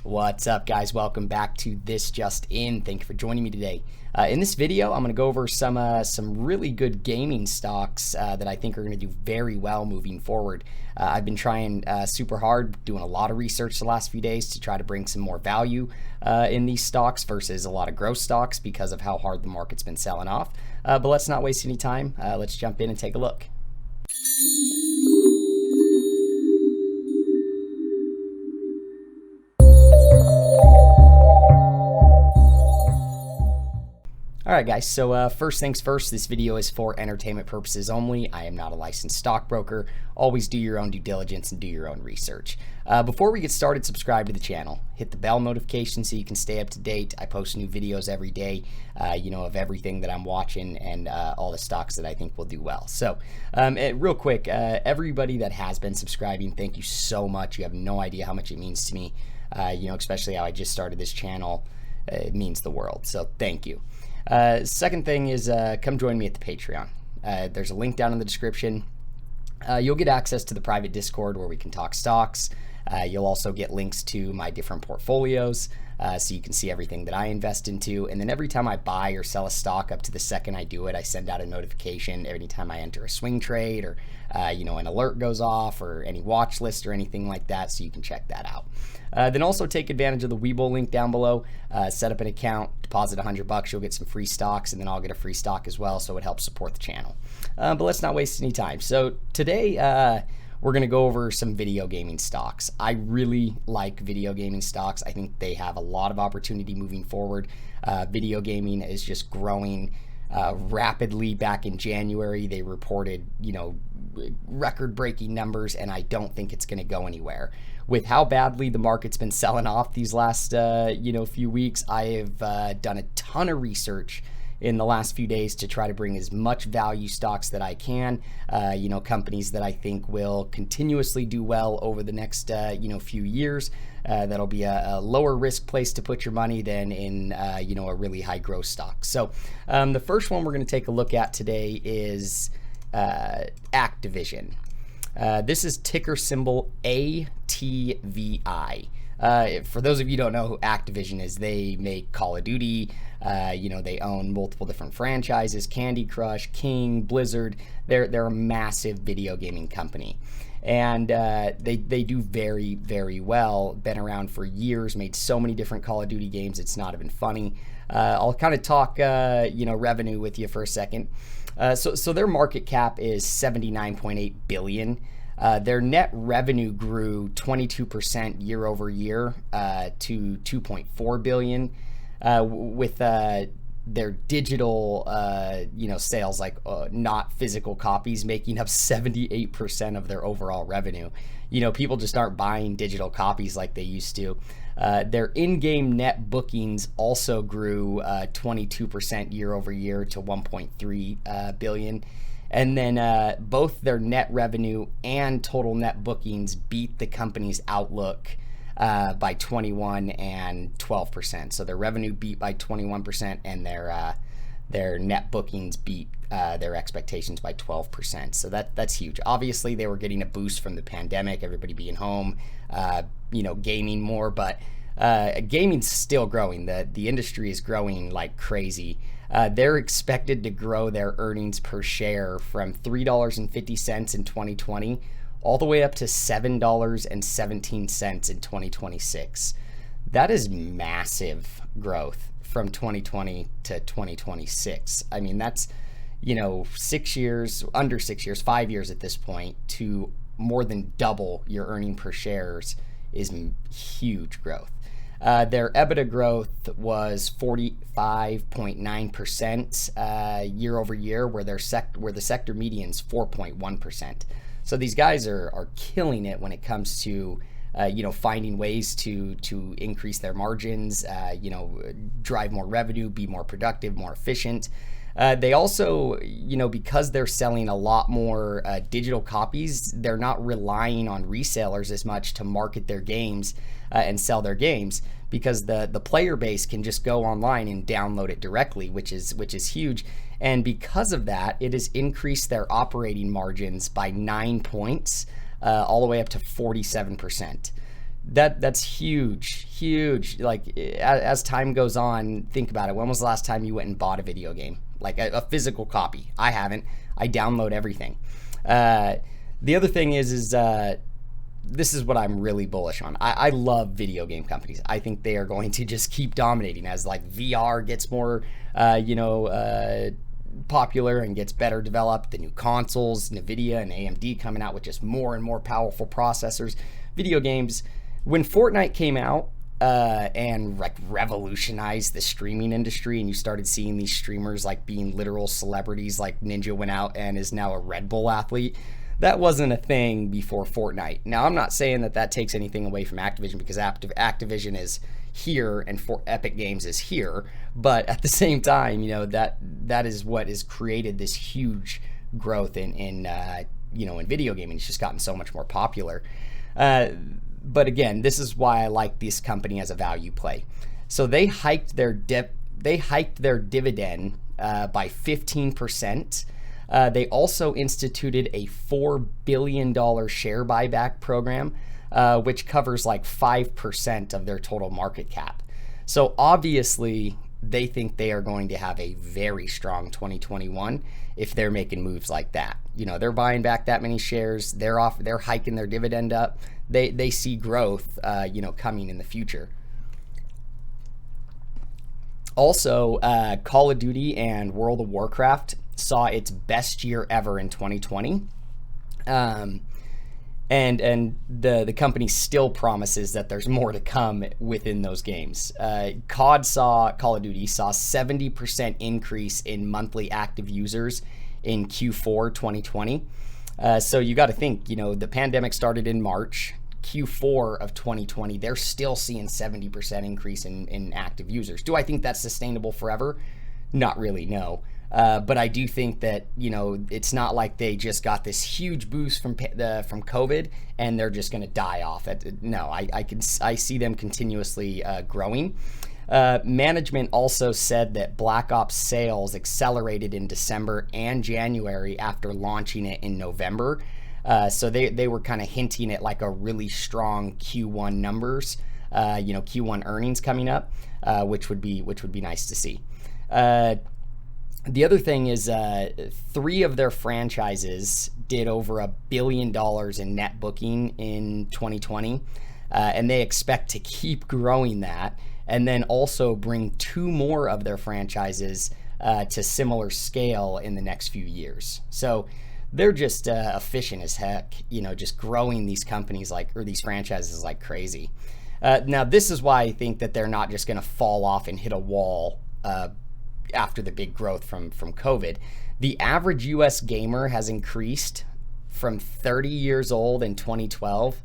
What's up, guys? Welcome back to This Just In. Thank you for joining me today. In this video, I'm going to go over some really good gaming stocks that I think are going to do very well moving forward. I've been trying super hard, doing a lot of research the last few days to try to bring some more value in these stocks versus a lot of growth stocks because of how hard the market's been selling off. But let's not waste any time. Let's jump in and take a look. Alright guys, so first things first, this video is for entertainment purposes only. I am not a licensed stockbroker. Always do your own due diligence and do your own research. Before we get started, subscribe to the channel. Hit the bell notification so you can stay up to date. I post new videos every day, of everything that I'm watching and all the stocks that I think will do well. So real quick, everybody that has been subscribing, thank you so much. You have no idea how much it means to me, especially how I just started this channel. It means the world, so thank you. Second thing is come join me at the Patreon. There's a link down in the description. You'll get access to the private Discord where we can talk stocks. You'll also get links to my different portfolios so you can see everything that I invest into. And then every time I buy or sell a stock, up to the second I do it, I send out a notification anytime I enter a swing trade or an alert goes off or any watch list or anything like that, so you can check that out. Then also take advantage of the Webull link down below. Set up an account, deposit $100, you'll get some free stocks, and then I'll get a free stock as well, so it helps support the channel. But let's not waste any time. So today we're going to go over some video gaming stocks. I really like video gaming stocks. I think they have a lot of opportunity moving forward. Video gaming is just growing rapidly. Back in January, they reported, record-breaking numbers, and I don't think it's going to go anywhere. With how badly the market's been selling off these last, few weeks, I have done a ton of research in the last few days to try to bring as much value stocks that I can, companies that I think will continuously do well over the next, few years. That'll be a lower risk place to put your money than in, a really high growth stock. So the first one we're going to take a look at today is Activision. This is ticker symbol ATVI. For those of you who don't know who Activision is, they make Call of Duty. They own multiple different franchises: Candy Crush, King, Blizzard. They're a massive video gaming company, and they do very, very well. Been around for years, made so many different Call of Duty games, it's not even funny. I'll kind of talk revenue with you for a second. So their market cap is $79.8 billion. Their net revenue grew 22% year over year to $2.4 billion. With their digital, sales, like not physical copies, making up 78% of their overall revenue. People just aren't buying digital copies like they used to. Their in-game net bookings also grew 22% year over year to $1.3 billion. And then both their net revenue and total net bookings beat the company's outlook by 21 and 12%. So their revenue beat by 21%, and their net bookings beat their expectations by 12%. So that's huge. Obviously, they were getting a boost from the pandemic, everybody being home, gaming more, but gaming's still growing. The industry is growing like crazy. They're expected to grow their earnings per share from $3.50 in 2020 all the way up to $7.17 in 2026. That is massive growth from 2020 to 2026. I mean, that's, 6 years, under 6 years, 5 years at this point, to more than double your earning per shares is huge growth. Their EBITDA growth was 45.9% year over year, where the sector median's 4.1%. So these guys are killing it when it comes to finding ways to increase their margins, drive more revenue, be more productive, more efficient. They also, because they're selling a lot more digital copies, they're not relying on resellers as much to market their games and sell their games, because the player base can just go online and download it directly, which is huge. And because of that, it has increased their operating margins by 9 points, all the way up to 47%. That's huge. Like as time goes on, think about it. When was the last time you went and bought a video game, like a physical copy? I haven't. I download everything. The other thing is this is what I'm really bullish on. I love video game companies. I think they are going to just keep dominating as like VR gets more, popular and gets better developed. The new consoles, NVIDIA and AMD coming out with just more and more powerful processors. Video games, when Fortnite came out and like revolutionized the streaming industry, and you started seeing these streamers like being literal celebrities, like Ninja went out and is now a Red Bull athlete. That wasn't a thing before Fortnite. Now, I'm not saying that takes anything away from Activision, because Activision is here and for Epic Games is here, but at the same time, that is what has created this huge growth in video gaming. It's just gotten so much more popular. But again, this is why I like this company as a value play. So they hiked their dividend by 15%. They also instituted a $4 billion share buyback program, which covers like 5% of their total market cap. So obviously, they think they are going to have a very strong 2021 if they're making moves like that. They're buying back that many shares. They're hiking their dividend up. They see growth, coming in the future. Also, Call of Duty and World of Warcraft saw its best year ever in 2020. And the company still promises that there's more to come within those games. Call of Duty saw 70% increase in monthly active users in Q4 2020. So you got to think, the pandemic started in March. Q4 of 2020, they're still seeing 70% increase in active users. Do I think that's sustainable forever? Not really, no. But I do think that, it's not like they just got this huge boost from COVID and they're just going to die off. No, I see them continuously growing. Management also said that Black Ops sales accelerated in December and January after launching it in November. So they were kind of hinting at like a really strong Q1 numbers, Q1 earnings coming up, which would be nice to see. The other thing is 3 of their franchises did over $1 billion in net booking in 2020, and they expect to keep growing that, and then also bring 2 more of their franchises to similar scale in the next few years. So they're just efficient as heck, just growing these companies or these franchises like crazy. Now, this is why I think that they're not just going to fall off and hit a wall after the big growth from COVID. The average US gamer has increased from 30 years old in 2012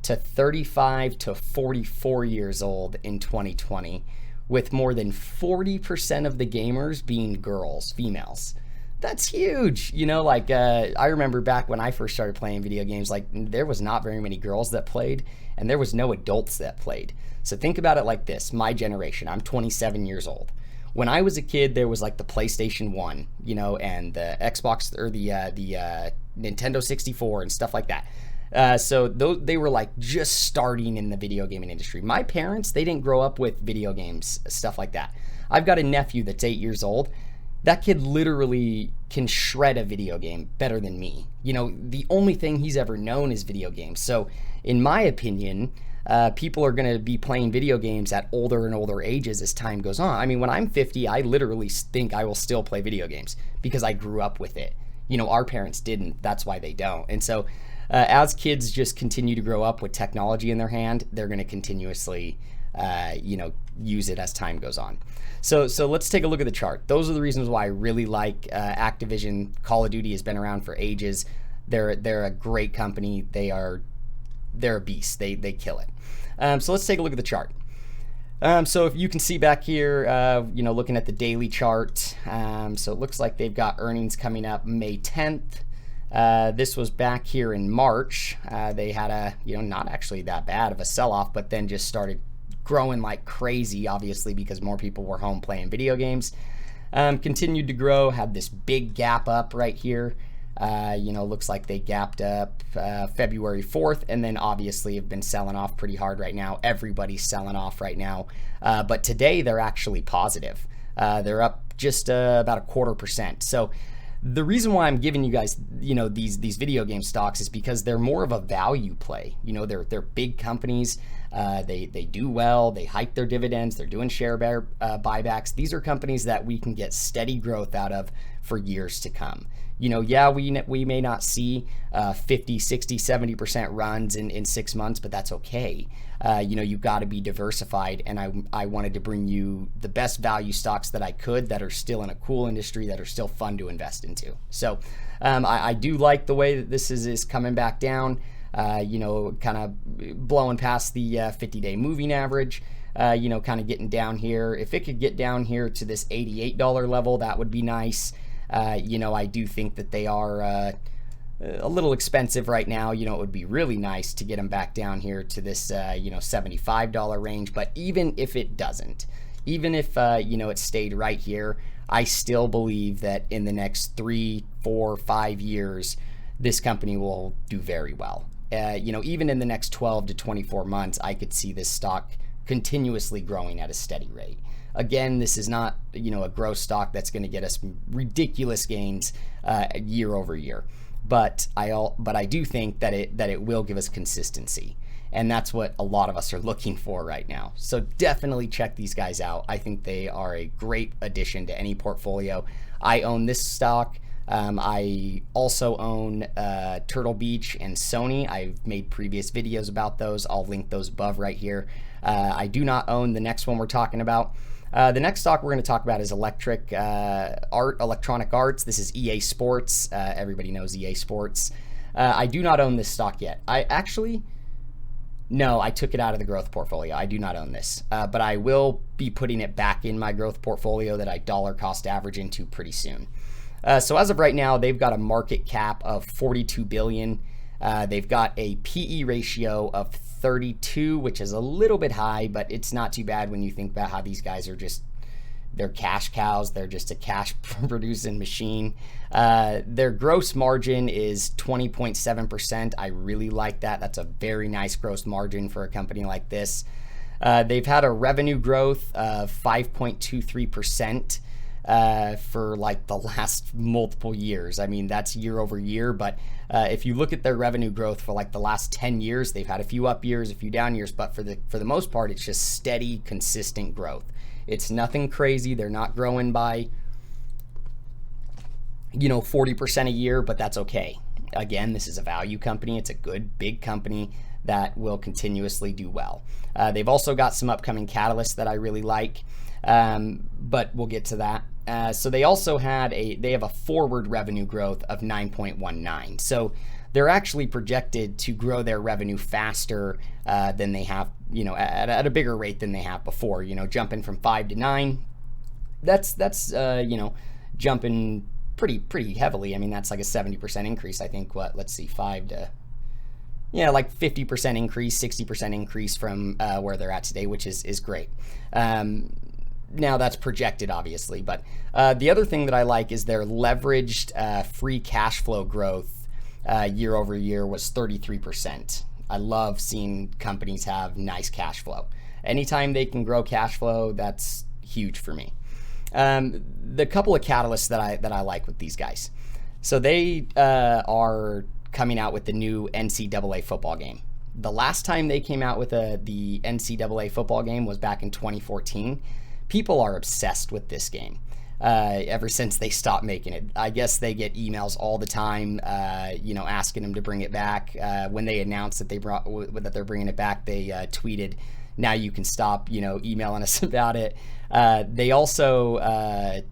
to 35 to 44 years old in 2020, with more than 40% of the gamers being girls, females. That's huge. I remember back when I first started playing video games, there was not very many girls that played, and there was no adults that played. So think about it like this. My generation, I'm 27 years old. When I was a kid, there was the PlayStation 1, and the Xbox, or the Nintendo 64 and stuff like that. So they were just starting in the video gaming industry. My parents, they didn't grow up with video games, stuff like that. I've got a nephew that's 8 years old. That kid literally can shred a video game better than me. The only thing he's ever known is video games. So in my opinion, people are going to be playing video games at older and older ages as time goes on. I mean, when I'm 50, I literally think I will still play video games because I grew up with it. Our parents didn't. That's why they don't. And so as kids just continue to grow up with technology in their hand, they're going to continuously, use it as time goes on. So let's take a look at the chart. Those are the reasons why I really like Activision. Call of Duty has been around for ages. They're a great company. They're a beast. They kill it. So let's take a look at the chart. So if you can see back here, looking at the daily chart, so it looks like they've got earnings coming up May 10th. This was back here in March. They had a, not actually that bad of a sell-off, but then just started growing like crazy, obviously, because more people were home playing video games. Continued to grow, had this big gap up right here. Looks like they gapped up February 4th, and then obviously have been selling off pretty hard right now. Everybody's selling off right now. But today they're actually positive. They're up just about 1/4%. So the reason why I'm giving you guys, these video game stocks is because they're more of a value play. They're big companies. They do well. They hike their dividends. They're doing share buybacks. These are companies that we can get steady growth out of for years to come. We may not see 50, 60, 70% runs in 6 months, but that's okay. You've got to be diversified, and I wanted to bring you the best value stocks that I could that are still in a cool industry, that are still fun to invest into. So I do like the way that this is coming back down, kind of blowing past the 50-day moving average. Kind of getting down here. If it could get down here to this $88 level, that would be nice. I do think that they are a little expensive right now. It would be really nice to get them back down here to this, $75 range. But even if it doesn't, even if, it stayed right here, I still believe that in the next 3, 4, 5 years, this company will do very well. Even in the next 12 to 24 months, I could see this stock continuously growing at a steady rate. Again, this is not, a growth stock that's going to get us ridiculous gains year over year. But I do think that it will give us consistency. And that's what a lot of us are looking for right now. So definitely check these guys out. I think they are a great addition to any portfolio. I own this stock. I also own Turtle Beach and Sony. I've made previous videos about those. I'll link those above right here. I do not own the next one we're talking about. The next stock we're going to talk about is Electronic Arts. This is EA Sports. Everybody knows EA Sports. I do not own this stock yet. No, I took it out of the growth portfolio. I do not own this, but I will be putting it back in my growth portfolio that I dollar cost average into pretty soon. So as of right now, they've got a market cap of $42 billion. They've got a PE ratio of 32, which is a little bit high, but it's not too bad when you think about how these guys are they're cash cows. They're just a cash producing machine. Their gross margin is 20.7%. I really like that. That's a very nice gross margin for a company like this. They've had a revenue growth of 5.23%. For like the last multiple years. I mean, that's year over year, but if you look at their revenue growth for like the last 10 years, they've had a few up years, a few down years, but for the most part, it's just steady, consistent growth. It's nothing crazy. They're not growing by 40% a year, but that's okay. Again, this is a value company. It's a good big company that will continuously do well. They've also got some upcoming catalysts that I really like, but we'll get to that. So they also have a forward revenue growth of 9.19. So they're actually projected to grow their revenue faster than they have, at a bigger rate than they have before. Jumping from 5 to 9. That's jumping pretty heavily. I mean, that's like a 70% increase. I think let's see, 5 to like 50% increase, 60% increase from where they're at today, which is great. Now that's projected, obviously, but the other thing that I like is their leveraged free cash flow growth year over year was 33%. I love seeing companies have nice cash flow. Anytime they can grow cash flow, that's huge for me. The couple of catalysts that I like with these guys. So they are coming out with the new NCAA football game. The last time they came out with the NCAA football game was back in 2014. People are obsessed with this game ever since they stopped making it. I guess they get emails all the time, asking them to bring it back. When they announced that they're bringing it back, they tweeted, "Now you can stop, emailing us about it." They also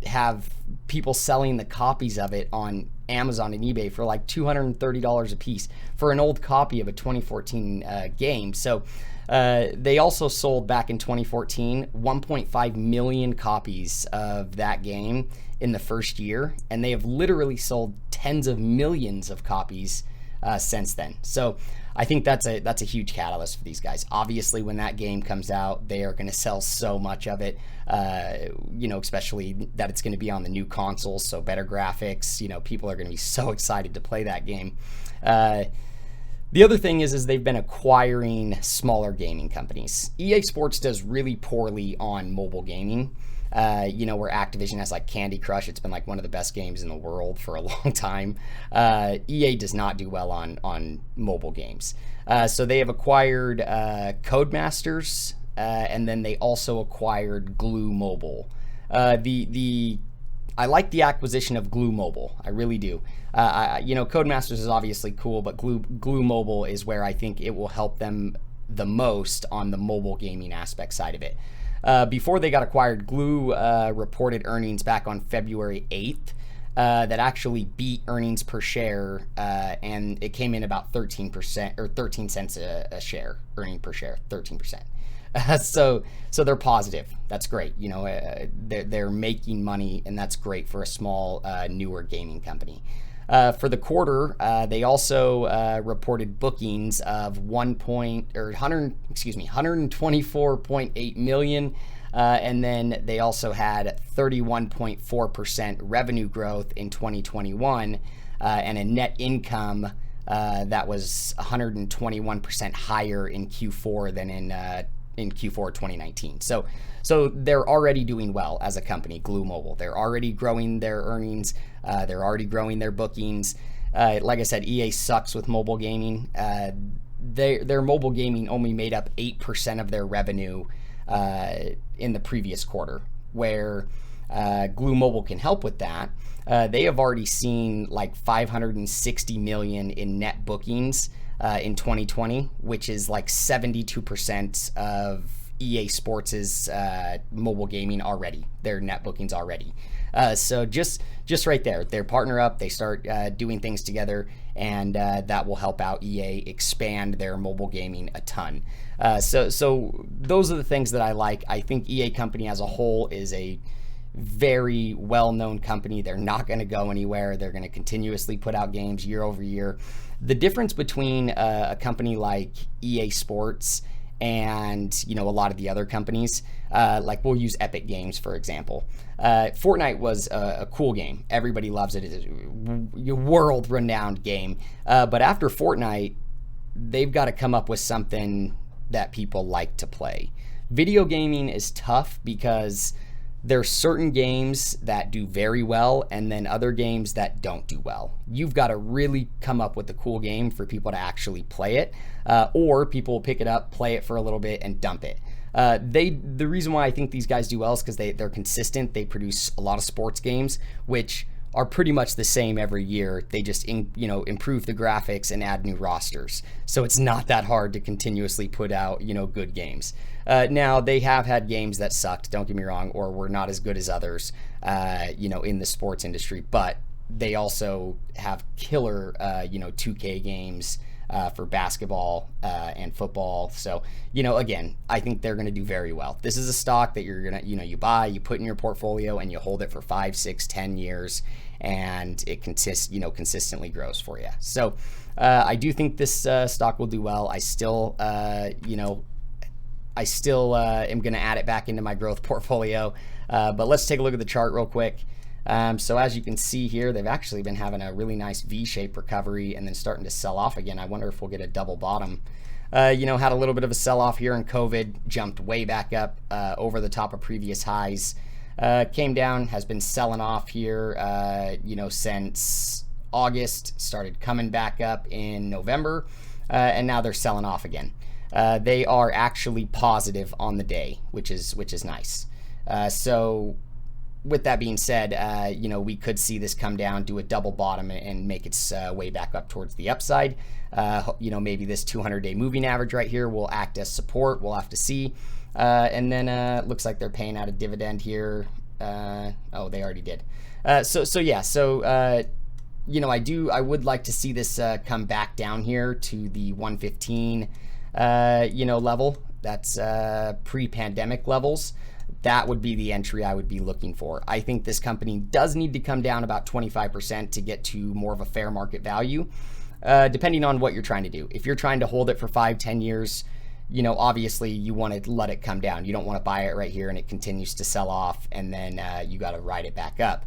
have people selling the copies of it on Amazon and eBay for like $230 a piece for an old copy of a 2014 game. So they also sold back in 2014 1.5 million copies of that game in the first year, and they have literally sold tens of millions of copies since then. So I think that's a huge catalyst for these guys. Obviously, when that game comes out, they are going to sell so much of it. Especially that it's going to be on the new consoles, so better graphics. People are going to be so excited to play that game. The other thing is they've been acquiring smaller gaming companies. EA Sports does really poorly on mobile gaming. Where Activision has like Candy Crush, it's been like one of the best games in the world for a long time. EA does not do well on mobile games. So they have acquired Codemasters, and then they also acquired Glue Mobile. I like the acquisition of Glue Mobile. I really do. Codemasters is obviously cool, but Glue Mobile is where I think it will help them the most on the mobile gaming aspect side of it. Before they got acquired, Glue reported earnings back on February 8th that actually beat earnings per share, and it came in about 13% or 13 cents a share, earning per share, 13%. So they're positive. That's great. They're making money, and that's great for a small, newer gaming company. For the quarter, they also reported bookings of 124.8 million, and then they also had 31.4% revenue growth in 2021, and a net income that was 121% higher in Q4 than in Q4 2019. So they're already doing well as a company, Glue Mobile. They're already growing their earnings. They're already growing their bookings. Like I said, EA sucks with mobile gaming. Their mobile gaming only made up 8% of their revenue in the previous quarter, where Glue Mobile can help with that. They have already seen like 560 million in net bookings in 2020, which is like 72% of EA Sports' mobile gaming already, their net bookings already. So just right there, they partner up, they start doing things together, and that will help out EA expand their mobile gaming a ton. So those are the things that I like. I think EA company as a whole is a very well-known company. They're not going to go anywhere. They're going to continuously put out games year over year. The difference between a company like EA Sports and a lot of the other companies, like we'll use Epic Games for example. Fortnite was a cool game. Everybody loves it. It's a world-renowned game. But after Fortnite, they've got to come up with something that people like to play. Video gaming is tough because there's certain games that do very well and then other games that don't do well. You've got to really come up with a cool game for people to actually play it, or people will pick it up, play it for a little bit, and dump it. The reason why I think these guys do well is because they're consistent. They produce a lot of sports games, which are pretty much the same every year. They just improve the graphics and add new rosters. So it's not that hard to continuously put out good games. Now they have had games that sucked, don't get me wrong, or were not as good as others in the sports industry, but they also have killer 2K games for basketball and football. So again, I think they're going to do very well. This is a stock that you're going to you buy, you put in your portfolio, and you hold it for 5, 6, 10 years, and it consistently grows for you. So I do think this stock will do well. I still am going to add it back into my growth portfolio, but let's take a look at the chart real quick. So as you can see here, they've actually been having a really nice V-shaped recovery and then starting to sell off again. I wonder if we'll get a double bottom. Had a little bit of a sell-off here in COVID, jumped way back up over the top of previous highs, came down, has been selling off here, since August, started coming back up in November, and now they're selling off again. They are actually positive on the day, which is nice. So with that being said, we could see this come down, do a double bottom, and make its way back up towards the upside. Maybe this 200-day moving average right here will act as support. We'll have to see. And then looks like they're paying out a dividend here. They already did. I would like to see this come back down here to the 115 level. That's pre-pandemic levels. That would be the entry I would be looking for. I think this company does need to come down about 25% to get to more of a fair market value. depending on what you're trying to do. If you're trying to hold it for 5-10 years, you know, obviously you want to let it come down. You don't want to buy it right here and it continues to sell off and then you got to ride it back up.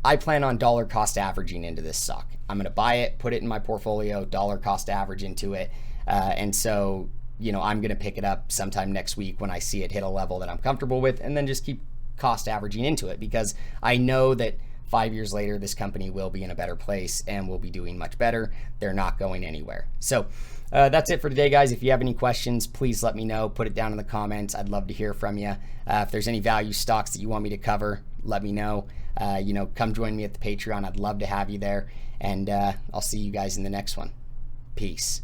I plan on dollar cost averaging into this stock. I'm going to buy it, put it in my portfolio, dollar cost average into it. And so, you know, I'm going to pick it up sometime next week when I see it hit a level that I'm comfortable with, and then just keep cost averaging into it, because I know that 5 years later, this company will be in a better place and will be doing much better. They're not going anywhere. So that's it for today, guys. If you have any questions, please let me know. Put it down in the comments. I'd love to hear from you. If there's any value stocks that you want me to cover, let me know. You know, come join me at the Patreon. I'd love to have you there. And I'll see you guys in the next one. Peace.